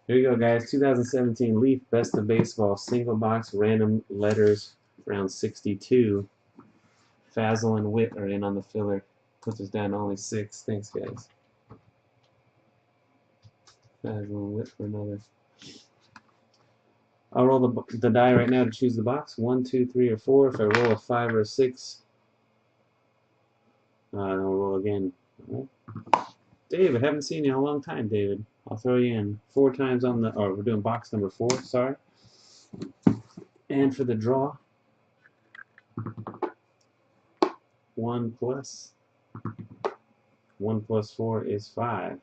Here you go, guys. 2017 Leaf Best of Baseball single box random letters round 62. Fazel and Witt are in on the filler. Puts us down to only 6. Thanks, guys. Fazel and Witt for another. I'll roll the die right now to choose the box. 1, 2, 3, or 4. If I roll a 5 or a 6, I'll roll again. All right. David, haven't seen you in a long time, David. I'll throw you in 4 times on the. Or we're doing box number 4. Sorry. And for the draw, 1 plus 4 is 5.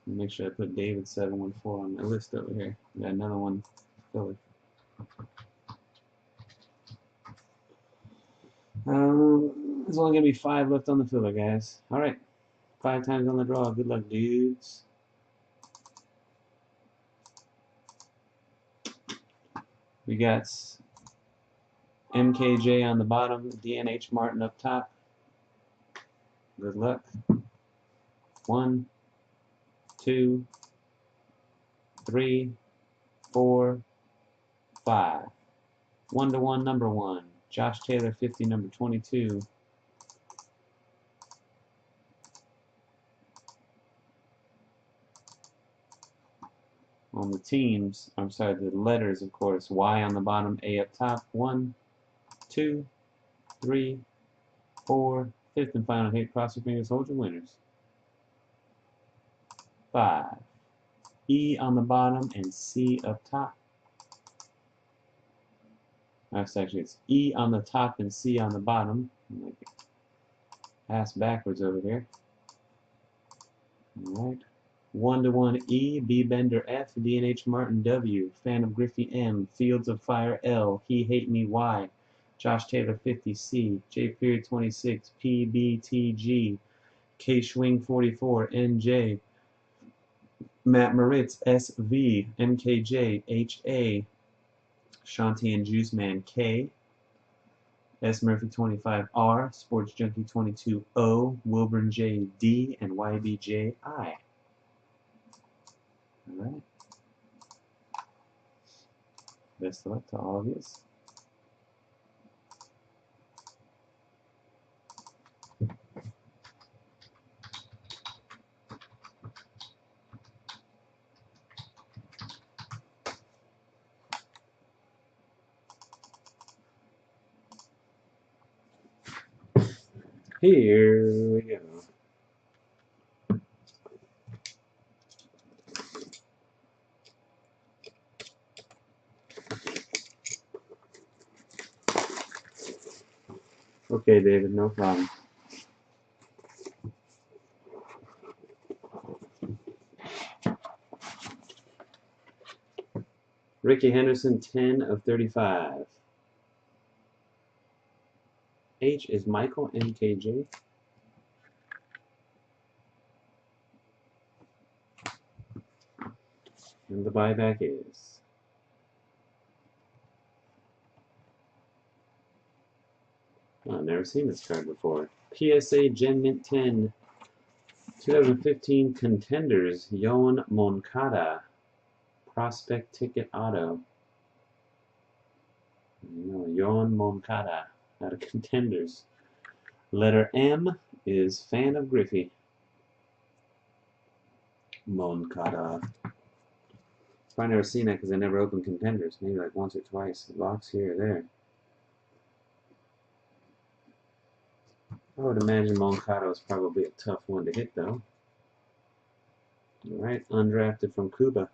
Make sure I put David 714 on my list over here. Got another one filler. There's only gonna be 5 left on the filler, guys. All right, 5 times on the draw. Good luck, dudes. We got MKJ on the bottom, DNH Martin up top. Good luck. 1, 2, 3, 4, 5. 1-to-1, number 1. Josh Taylor, 50, number 22. On the teams, I'm sorry, the letters, of course. Y on the bottom, A up top. 1, 2, 3, 4. 5th and final hit. Cross your fingers, hold your winners. 5. E on the bottom and C up top. Actually, it's E on the top and C on the bottom. Pass backwards over here. Alright. 1-to-1 E, B Bender F, DNH Martin W, Fan of Griffey M, Fields of Fire L, He Hate Me Y, Josh Taylor 50 C, J Period 26, PBTG, K Schwing 44, NJ, Matt Moritz SV, MKJ, HA, Shanti and Juice Man K, S Murphy 25 R, Sports Junkie 22 O, Wilburn J D, and YBJ I. Alright. Best of luck to all of you. Here we go. Okay, David, no problem. Ricky Henderson, 10 of 35. H is Michael, MKJ. And the buyback is I've never seen this card before. PSA Gen Mint 10 2015 Contenders Yoan Moncada Prospect Ticket Auto. Yoan Moncada out of Contenders. Letter M is Fan of Griffey. Moncada. I've never seen that because I never opened Contenders. Maybe like once or twice. A box here or there. I would imagine Moncada is probably a tough one to hit, though. Alright, undrafted from Cuba.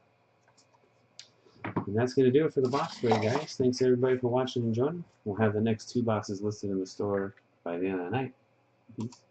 And that's going to do it for the box break, guys. Thanks everybody for watching and joining. We'll have the next 2 boxes listed in the store by the end of the night. Peace.